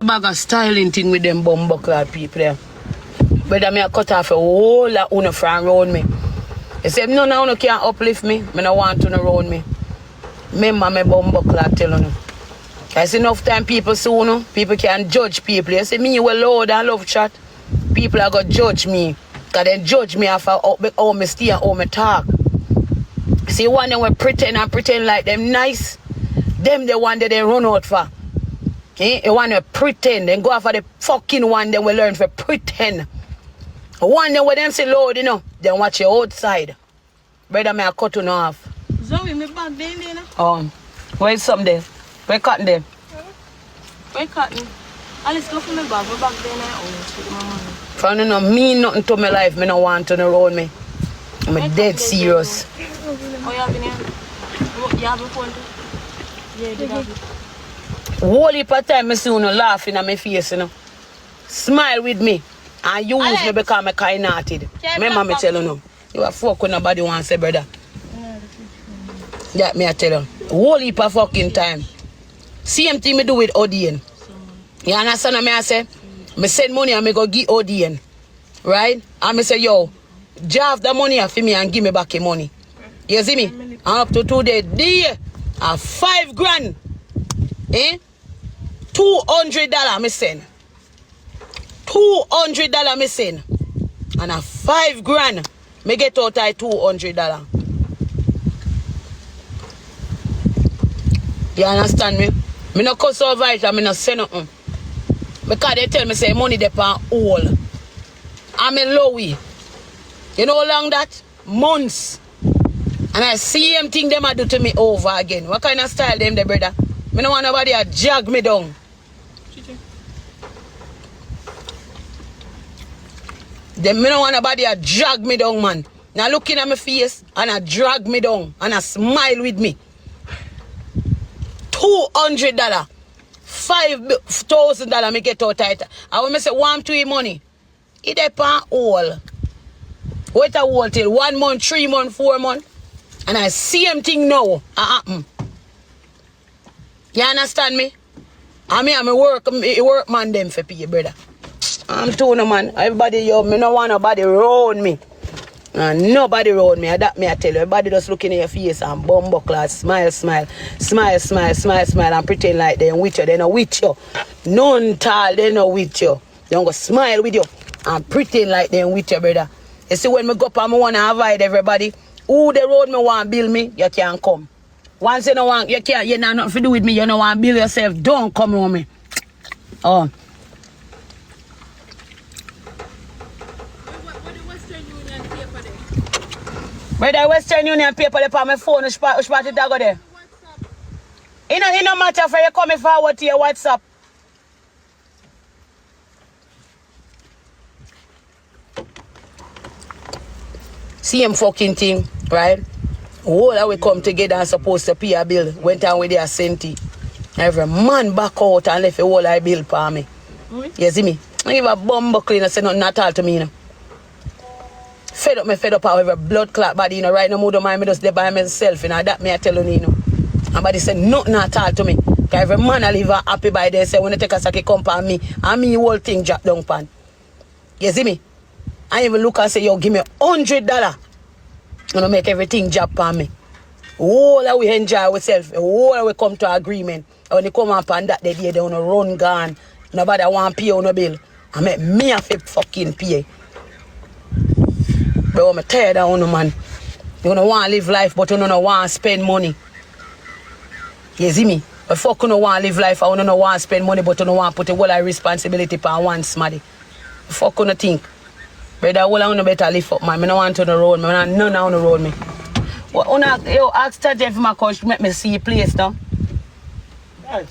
bag of styling thing with them bumbuckler people there. Brother, me a cut off a whole lot of from around me. They say, none of you can uplift me. I don't want to around me. Remember my bumbuckler telling you. I see enough time people soon, people can judge people. You see me, well, Lord, I love chat. People are going to judge me. Because they judge me after how I stay and how I talk. See, one them will pretend like them nice. Them the one that they run out for. Eh? You want to pretend. Then go after the fucking one that will learn for pretend. One day when them say Lord, you know, then watch your outside. Brother, me a cut you off. Zoe, me back there, you know? Where's something there? Where cutting them? Where cutting? Alice, go for me back. Me back there now. For you know, mean nothing to my life. Me no want to around me. I'm dead serious. Oh, you have been here? You have been phone? Yeah, you did have it. Whole heap of time I see you laughing at my face, you know. Smile with me. And use Alex. Me because I'm kind-hearted. Remember me tell you now. You are fuck when nobody wants to say, brother. That me I tell you. Whole heap of fucking time. Same thing me do with Odin. You understand what I say? Me send money and me go give Odin. Right? And me say, yo, draft the money for me and give me back the money. You see me? And up to today, day, 5 grand. Eh? $200 me send. $200 me send. And 5 grand me get out of $200. You understand me? Me no cuss over it and me no say nothing. Because they tell me say money depend all. I'm in Lowy. You know how long that? Months. And I see them thing them a do to me over again. What kind of style them, the brother? Me no want nobody to drag me down. Them me no want nobody to drag me down, man. Now looking at my face and I drag me down and I smile with me. $200. $5,000 me get out of it. And when I say want to money, it depends all. Wait a while till 1 month, 3 months, 4 months. And I see them thing now happen. You understand me? I mean, I'm a work man them for people, brother. I'm telling you, man. Everybody, yo, me no want nobody around me. And nobody around me. That me I tell you. Everybody just looking at your face and bumbuckler, smile and pretend like they with you. They not with you. None tall, they not with you. They don't go smile with you and pretend like they with you, brother. You see, when me go up and I want to avoid everybody, who the road me want build me, you can't come. Once you don't want, you can't, you know nothing to do with me, you don't want to build yourself, don't come around me. Oh. Where the Western Union paper they put my phone, which part it go there? It no matter if you coming forward to your WhatsApp. Same fucking thing, right? All that we come together and supposed to pay a bill. Went on with their senti. Every man back out and left a whole I bill for me. You see me? I give a bumbo clean and say nothing at all to me, you know. Fed up however blood clot body, you know, right now mood of mine, me just there by myself, you know, that me I tell you, you know. And body say nothing at all to me. Because every man I live happy by there, say when they take a sake come on me, and me whole thing drop down pan. You see me? I even look and say, yo, give me $100. You know, make everything drop on me. All that we enjoy ourselves, all that we come to agreement. And when they come up on that, they don't run gone. Nobody want to pay on a bill. I make me a fucking pay. But I'm tired of you, man. You don't want to live life, but you don't want to spend money. You see me? But fuck you don't want to live life, I don't want to spend money, but you don't want to put a whole responsibility on one somebody. Fuck you think. Brother, all I better lift up, man. I don't want to road me. I don't none on the road me. Well, yo, ask that if my coach make me see a place now. Right.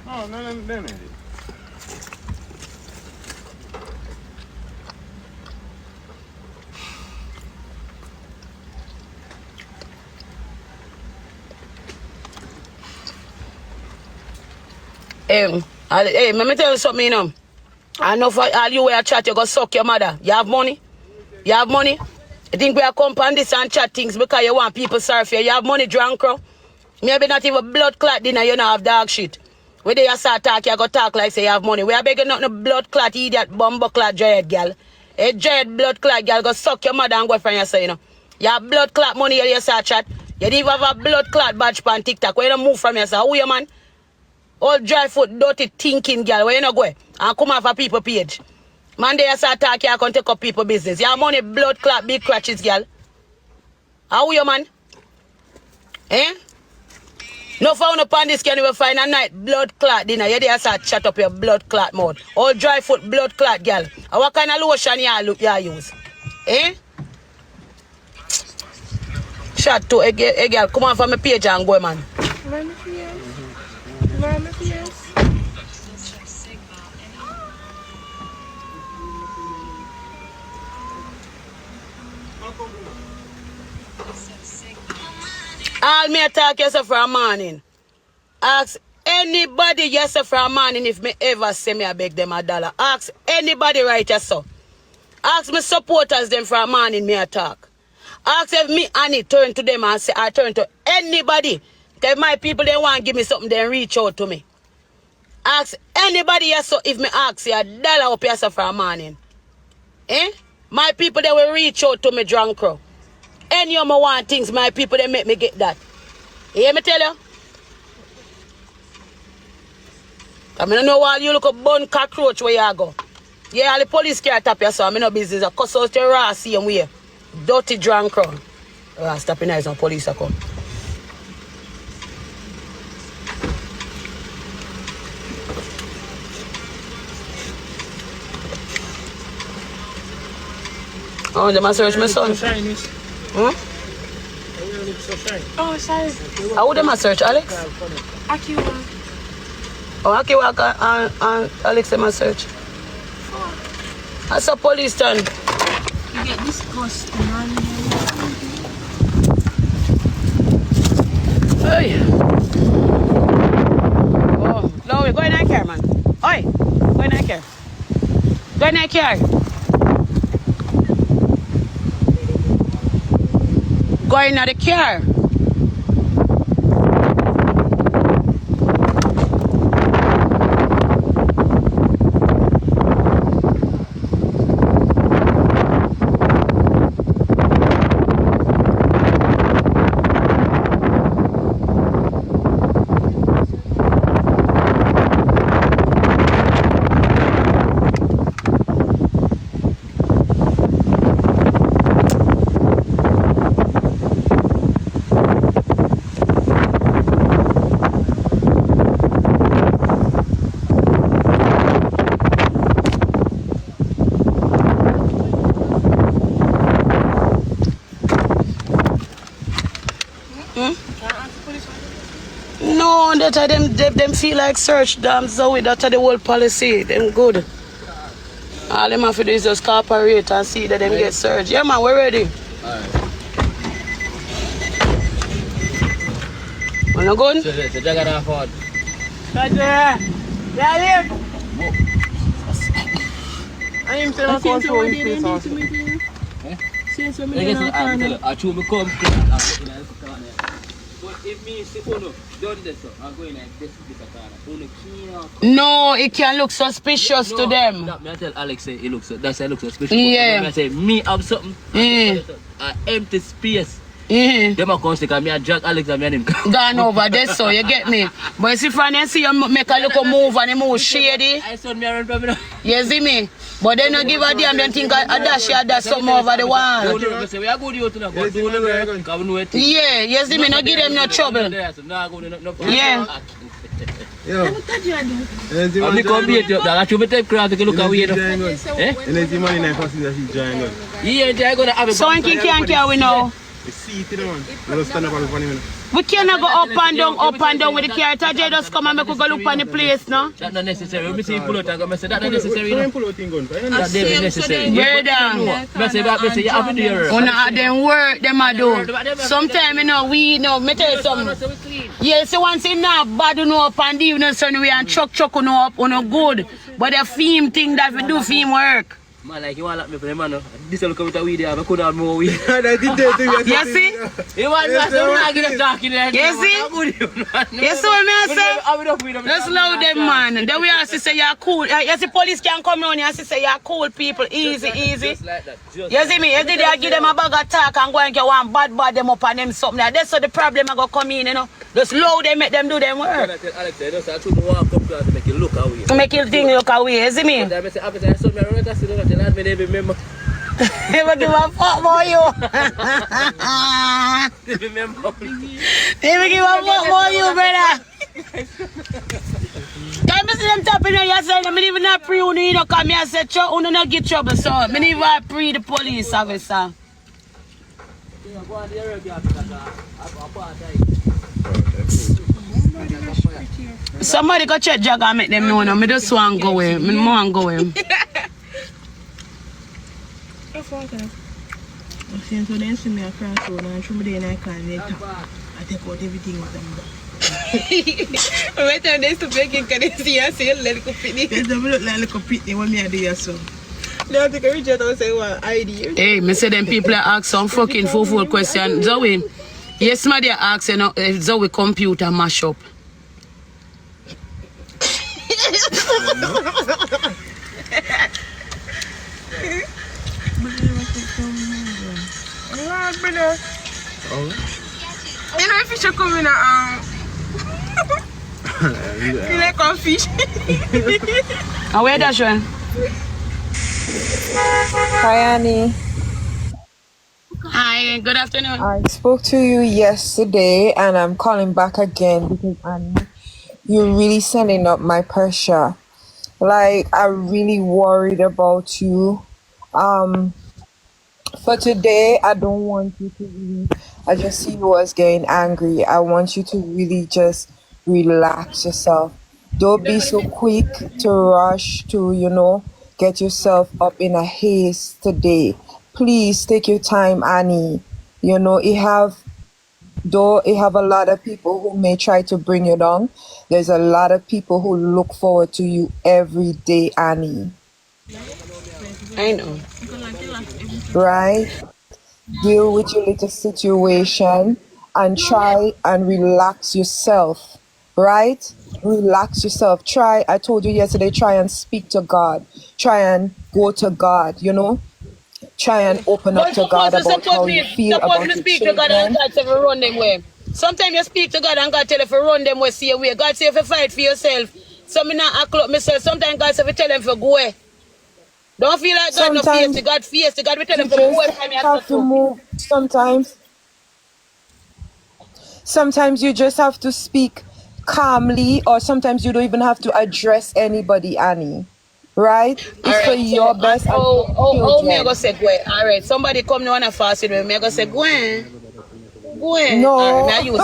Oh, no. Hey, let me tell you something, you know. I know for all you where chat, you go suck your mother. You have money? You have money? You think we are come on this and chat things because you want people sorry for you? You have money, drunk, bro? Maybe not even blood clot dinner, you know, have dog shit. Where they start talk, you go talk like say you have money. We are begging not no blood clot, idiot, bumbo clot, dread girl. A dread blood clot girl go suck your mother and go from your say, you know. You have blood clot money, you start chat. You didn't even have a blood clot badge on TikTok. Where you don't move from your say, who you man? All dry foot, dirty thinking girl, where you not go? And come off a people page. Man, they start talk, you can take up people business. You have money, blood clot, big crutches, girl. How you man? Eh? No found upon this can you find a night blood clot dinner. You there start chat up your blood clot mouth. All dry foot blood clot girl. And what kind of lotion you use? Eh? Chat to a girl. Come on from my page and go man. All me attack yourself for a morning. Ask anybody yourself for a morning if me ever say me I beg them $1. Ask anybody right yourself. Ask me supporters them for a morning me attack. Ask if me Annie turn to them and say I turn to anybody. Tell my people they want to give me something, then reach out to me. Ask anybody yourself if me ask you $1 up yourself for a morning. Eh? My people they will reach out to me drunk crow. Any of my want things, my people, they make me get that. You hear me tell you? I mean, I know why you look a bun cockroach where you go. Yeah, all the police can't tap you, so I'm no business. I cuss out your ass, see him where. Dirty drunk crowd. Stop in eyes on police, I come. Oh, they must search my son. Hmm? Oh, sorry. How would they search, Alex? Akiwa. Oh, Akiwa and Alex they must search. That's a police turn. You get disgusting, man. Hey. Oh, no, we're going in car, man. Oi, go in car. Go in car. Going out the car. No, that them feel like search damn Zoe. That's the whole policy. Them good. All them have to do is just cooperate and see that them get searched. Yeah man, we're ready. Alright. Wanna go? So Jagan afford. Yeah, live. I am saying I can't show his face also. Since we're making our corner. I choose me come. If me see Uno done this, I'm going like this No, it can look suspicious to them. That me I tell Alex say it looks that's it looks suspicious. Yeah. I say me have something. Empty space. Them a come stick and me a drag Alex and me and him. Gone over there, so you get me. But you see from them see you make a little move and you move shady. I saw me around from now. You see me? But they don't give a damn, they think I dash you dash something over the wall. We are good to go do the work. Come no it. Yeah, you see me, not give them no trouble. Yeah. Yo. I'm come here to that you take crowd to look away. Eh? And then the money na first that he join God. Yeah, they going to have So he can't carry we now. See it man. We stand up and funny man. We cannot go up and down with the car. Tajay just come and make we go look on the place, no? That's not necessary. When we see pull out and go, say that's not necessary. Don't pull out thing gun. That's necessary. Yeah, damn. Say you have to do your work. Them work, them a do. Sometimes, you know, we know, me tell you something. Yeah, so once you know, bad you know up and the evening sun we and chuck you know up, you know good. But the theme thing that we do theme work. Man, like, you want to lock me for the man, no? This will come with a weed here, I couldn't have more weed. You see? You want to get a dark in there? You see? You see what I say? Let's slow them, man. Then we have to say you're cool. You see, police can come around here and say you're cool people. Easy, easy. Just like that. You see me? Every day I give them a bag of talk and go and get one bad them up and them something. That's how the problem I go come in, you know. Just slow them, make them do them work. Alex, I told you walk up to make you look away. To make you think look away, you see me? I say, after I saw me around, I said, I me they remember. Never give a fuck about you. They remember. Never give a fuck about you, brother. Can you see them tapping on your side? I even not pre you know, come here and say, you not get trouble, so I even pre the police officer. Somebody go check Jagger and make them know. I just want to go away. I want to go away. Since when they see me across road and through me I can't let I take out everything with them. Wait till they to make it, can they see us say let go pitney? They don't look like a pitney when me I do your son. They have to go reach out and say what ID. Hey, me say them people ask some fucking full question. Zoe, yes, somebody ask you know if Zoe computer mash up. You know if fish are coming you like a fish. And where that one? Hi, Annie. Hi, good afternoon. I spoke to you yesterday and I'm calling back again because Annie, you're really sending up my pressure. Like, I'm really worried about you. For today, I don't want you to really, I just see you as getting angry. I want you to really just relax yourself. Don't be so quick to rush to, you know, get yourself up in a haste today. Please take your time, Annie. You know, though it have a lot of people who may try to bring you down, there's a lot of people who look forward to you every day, Annie. I know. Right? Deal with your little situation and try and relax yourself. Right? Relax yourself. I told you yesterday, try and speak to God. Try and go to God, you know? Try and open up to God about how you feel about your speak to God and God say if you run them way. Sometimes you speak to God and God tell you if you run them way, see your way. God say if you fight for yourself. So me not act up myself. Sometimes God say if you tell them if you go away. Don't feel like God no face. God face. God we tell them if you go away from me. Have to move sometimes you just have to speak calmly, or sometimes you don't even have to address anybody, Annie. Right? It's for your best. Oh, me I go say go. All right. Somebody come now and fast with me. Me I go say go. No. All right, me I use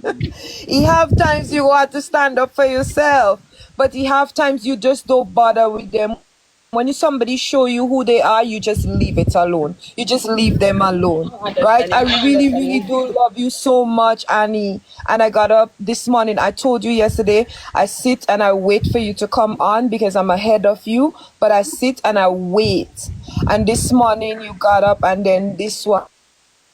that. You have times you want to stand up for yourself, but you have times you just don't bother with them. When somebody show you who they are, you just leave it alone. You just leave them alone, right? I really, really do love you so much, Annie. And I got up this morning. I told you yesterday, I sit and I wait for you to come on because I'm ahead of you. But I sit and I wait. And this morning you got up and then this one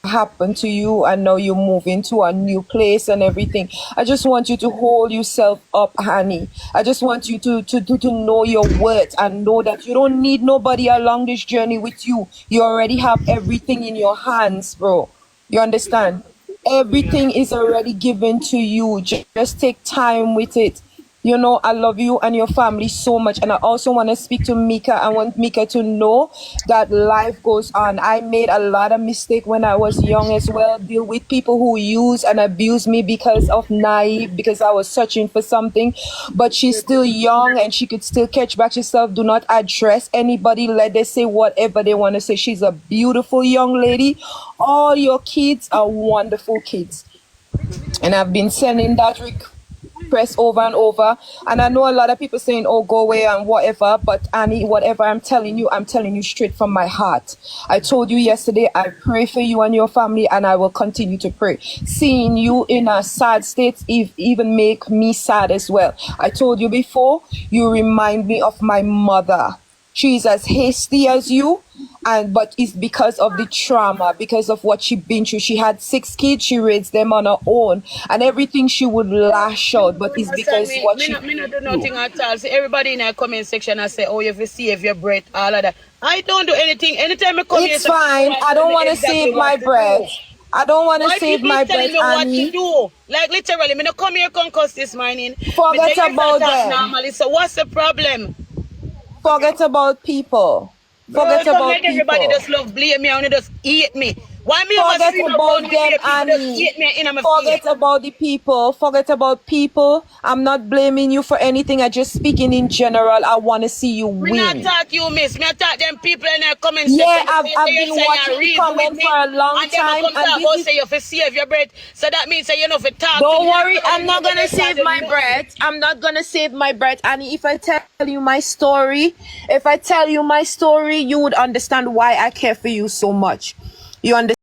happened to you and now you're moving to a new place and everything. I just want you to hold yourself up, honey. I just want you to know your worth and know that you don't need nobody along this journey with you. You already have everything in your hands, bro. You understand? Everything is already given to you. Just take time with it. You know, I love you and your family so much. And I also want to speak to Mika. I want Mika to know that life goes on. I made a lot of mistakes when I was young as well. Deal with people who use and abuse me because of naive, because I was searching for something. But she's still young and she could still catch back herself. Do not address anybody. Let them say whatever they want to say. She's a beautiful young lady. All your kids are wonderful kids. And I've been sending that request over and over, and I know a lot of people saying, oh, go away and whatever, but Annie, whatever I'm telling you straight from my heart. I told you yesterday, I pray for you and your family, and I will continue to pray. Seeing you in a sad state even make me sad as well. I told you before, you remind me of my mother. she's as hasty as you, but it's because of the trauma, because of what she been through. She had 6 kids, she raised them on her own, and everything she would lash out, but it's because what she me not do nothing at all. See, everybody in our comment section I say, oh, you have to save your breath, all of that. I don't do anything. Anytime I come here, it's fine. I don't want to save my breath. I don't want to save my breath, what to Annie. do? Like literally, me no come here concuss this morning. Forget about them. Normally, so what's the problem? Forget about people. Forget Bro, about like everybody people. just love blame me and they just hate me. Why me Forget about them, Annie. Forget about the people. Forget about people. I'm not blaming you for anything. I'm just speaking in general. I want to see you win. Me not talk you, miss. Me talk them people in their comments. Yeah, I've been watching the comments for a long time. And this say you have to save your breath. So that means you know to talk. Don't worry, I'm not gonna save my breath. I'm not gonna save my breath. Annie, if I tell you my story, you would understand why I care for you so much. You understand?